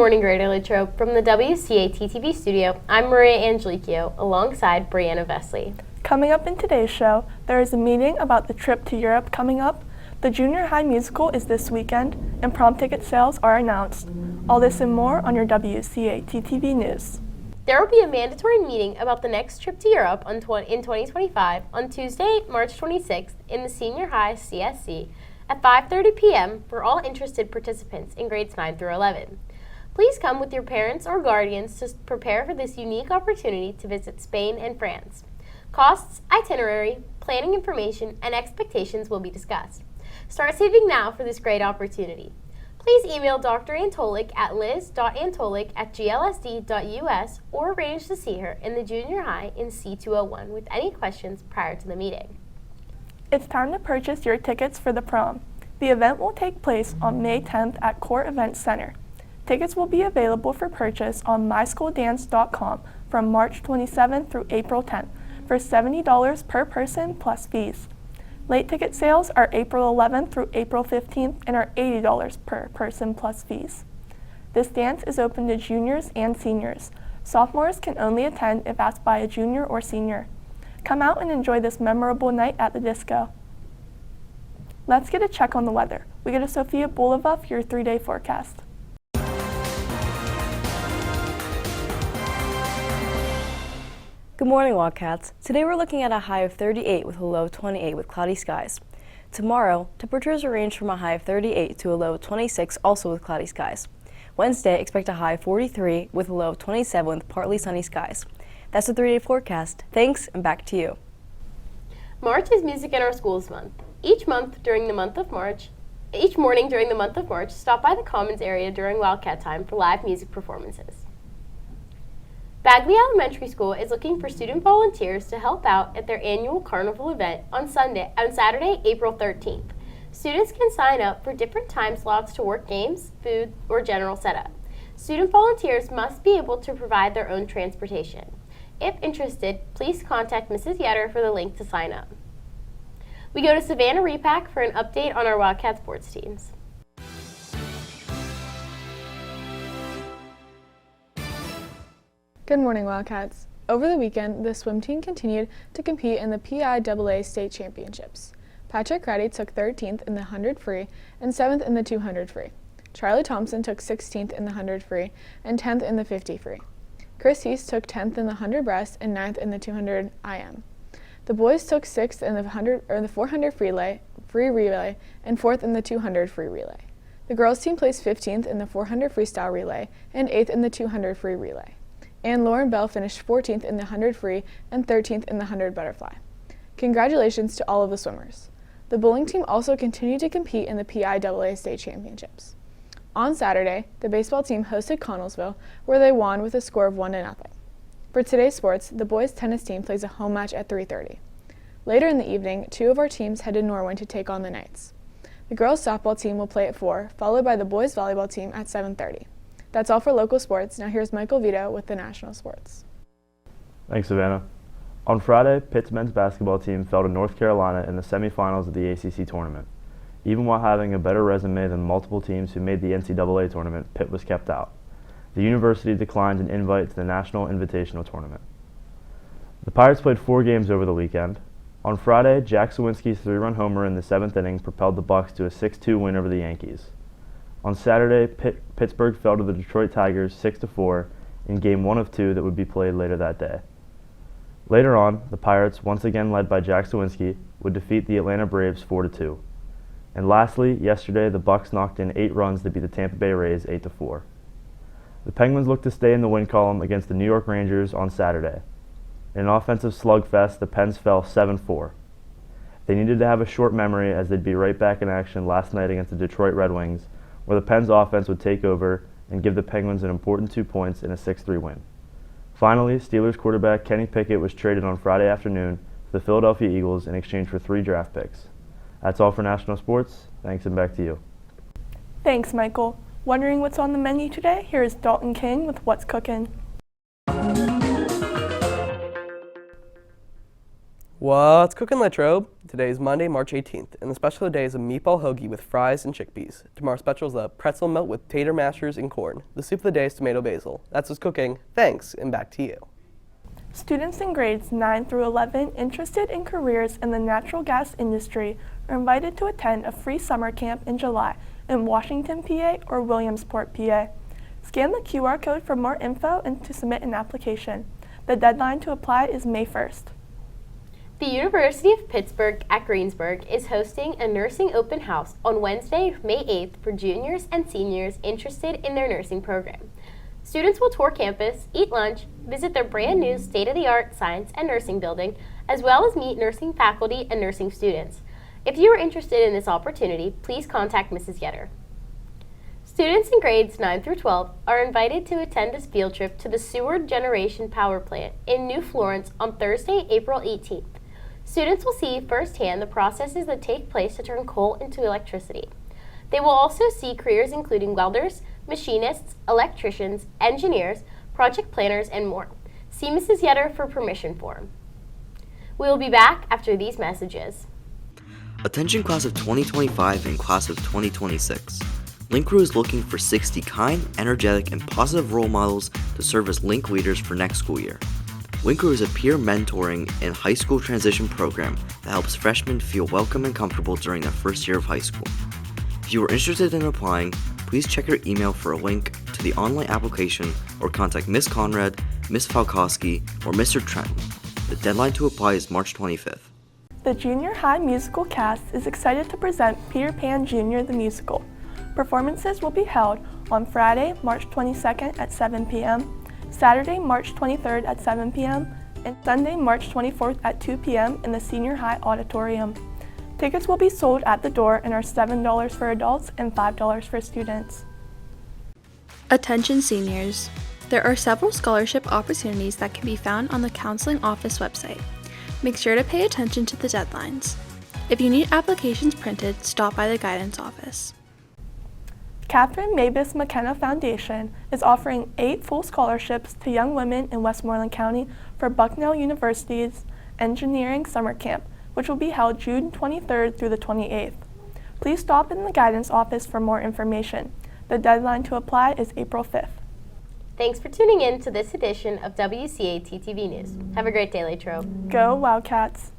morning, Greater Latrobe. From the WCAT-TV studio, I'm Maria Angelicchio, alongside Brianna Vesley. Coming up in today's show, there is a meeting about the trip to Europe coming up, the junior high musical is this weekend, and prom ticket sales are announced. All this and more on your WCAT-TV news. There will be a mandatory meeting about the next trip to Europe in 2025 on Tuesday, March 26th in the Senior High CSC at 5:30 p.m. for all interested participants in grades 9 through 11. Please come with your parents or guardians to prepare for this unique opportunity to visit Spain and France. Costs, itinerary, planning information, and expectations will be discussed. Start saving now for this great opportunity. Please email Dr. Antolik at liz.antolik@glsd.us or arrange to see her in the junior high in C201 with any questions prior to the meeting. It's time to purchase your tickets for the prom. The event will take place on May 10th at Core Event Center. Tickets will be available for purchase on mysschooldance.com from March 27th through April 10th for $70 per person plus fees. Late ticket sales are April 11th through April 15th and are $80 per person plus fees. This dance is open to juniors and seniors. Sophomores can only attend if asked by a junior or senior. Come out and enjoy this memorable night at the disco. Let's get a check on the weather. We go to Sophia Bulova for your 3-day forecast. Good morning, Wildcats. Today we're looking at a high of 38 with a low of 28 with cloudy skies. Tomorrow, temperatures will range from a high of 38 to a low of 26, also with cloudy skies. Wednesday, expect a high of 43 with a low of 27 with partly sunny skies. That's the 3-day forecast. Thanks, and back to you. March is Music in Our Schools Month. Each morning during the month of March, stop by the Commons area during Wildcat Time for live music performances. Bagley Elementary School is looking for student volunteers to help out at their annual carnival event on Saturday, April 13th. Students can sign up for different time slots to work games, food, or general setup. Student volunteers must be able to provide their own transportation. If interested, please contact Mrs. Yetter for the link to sign up. We go to Savannah Repack for an update on our Wildcat sports teams. Good morning, Wildcats. Over the weekend, the swim team continued to compete in the PIAA state championships. Patrick Reddy took 13th in the 100 free and 7th in the 200 free. Charlie Thompson took 16th in the 100 free and 10th in the 50 free. Chris East took 10th in the 100 breast and 9th in the 200 IM. The boys took 6th in the 400 free relay and 4th in the 200 free relay. The girls team placed 15th in the 400 freestyle relay and 8th in the 200 free relay. And Lauren Bell finished 14th in the 100 free and 13th in the 100 butterfly. Congratulations to all of the swimmers. The bowling team also continued to compete in the PIAA state championships. On Saturday, the baseball team hosted Connellsville, where they won with a score of 1-0. For today's sports, the boys' tennis team plays a home match at 3:30. Later in the evening, 2 of our teams head to Norway to take on the Knights. The girls' softball team will play at 4, followed by the boys' volleyball team at 7:30. That's all for local sports. Now here's Michael Vito with the national sports. Thanks, Savannah. On Friday, Pitt's men's basketball team fell to North Carolina in the semifinals of the ACC tournament. Even while having a better resume than multiple teams who made the NCAA tournament, Pitt was kept out. The university declined an invite to the National Invitational Tournament. The Pirates played 4 games over the weekend. On Friday, Jack Sawinski's 3-run homer in the 7th inning propelled the Bucks to a 6-2 win over the Yankees. On Saturday, Pittsburgh fell to the Detroit Tigers 6-4 in Game 1 of 2 that would be played later that day. Later on, the Pirates, once again led by Jack Sawinski, would defeat the Atlanta Braves 4-2. And lastly, yesterday, the Bucks knocked in 8 runs to beat the Tampa Bay Rays 8-4. The Penguins looked to stay in the win column against the New York Rangers on Saturday. In an offensive slugfest, the Pens fell 7-4. They needed to have a short memory as they'd be right back in action last night against the Detroit Red Wings, where the Pens offense would take over and give the Penguins an important 2 points in a 6-3 win. Finally, Steelers quarterback Kenny Pickett was traded on Friday afternoon to the Philadelphia Eagles in exchange for 3 draft picks. That's all for national sports. Thanks, and back to you. Thanks, Michael. Wondering what's on the menu today? Here is Dalton King with What's Cookin'. What's cooking, Latrobe? Today is Monday, March 18th, and the special today is a meatball hoagie with fries and chickpeas. Tomorrow's special is a pretzel melt with tater mashers and corn. The soup of the day is tomato basil. That's what's cooking. Thanks, and back to you. Students in grades 9 through 11 interested in careers in the natural gas industry are invited to attend a free summer camp in July in Washington, PA or Williamsport, PA. Scan the QR code for more info and to submit an application. The deadline to apply is May 1st. The University of Pittsburgh at Greensburg is hosting a nursing open house on Wednesday, May 8th for juniors and seniors interested in their nursing program. Students will tour campus, eat lunch, visit their brand new state-of-the-art science and nursing building, as well as meet nursing faculty and nursing students. If you are interested in this opportunity, please contact Mrs. Yetter. Students in grades 9 through 12 are invited to attend a field trip to the Seward Generation Power Plant in New Florence on Thursday, April 18th. Students will see firsthand the processes that take place to turn coal into electricity. They will also see careers including welders, machinists, electricians, engineers, project planners, and more. See Mrs. Yetter for permission form. We will be back after these messages. Attention class of 2025 and class of 2026. Link Crew is looking for 60 kind, energetic, and positive role models to serve as Link leaders for next school year. Link Crew is a peer mentoring and high school transition program that helps freshmen feel welcome and comfortable during their first year of high school. If you are interested in applying, please check your email for a link to the online application or contact Miss Conrad, Miss Falkowski, or Mr. Trenton. The deadline to apply is March 25th. The junior high musical cast is excited to present Peter Pan Jr. the Musical. Performances will be held on Friday, March 22nd at 7 p.m., Saturday, March 23rd at 7 p.m., and Sunday, March 24th at 2 p.m. in the Senior High Auditorium. Tickets will be sold at the door and are $7 for adults and $5 for students. Attention seniors. There are several scholarship opportunities that can be found on the Counseling Office website. Make sure to pay attention to the deadlines. If you need applications printed, stop by the guidance office. Catherine Mavis McKenna Foundation is offering 8 full scholarships to young women in Westmoreland County for Bucknell University's Engineering Summer Camp, which will be held June 23rd through the 28th. Please stop in the guidance office for more information. The deadline to apply is April 5th. Thanks for tuning in to this edition of WCAT TV News. Have a great day, Latrobe. Go Wildcats!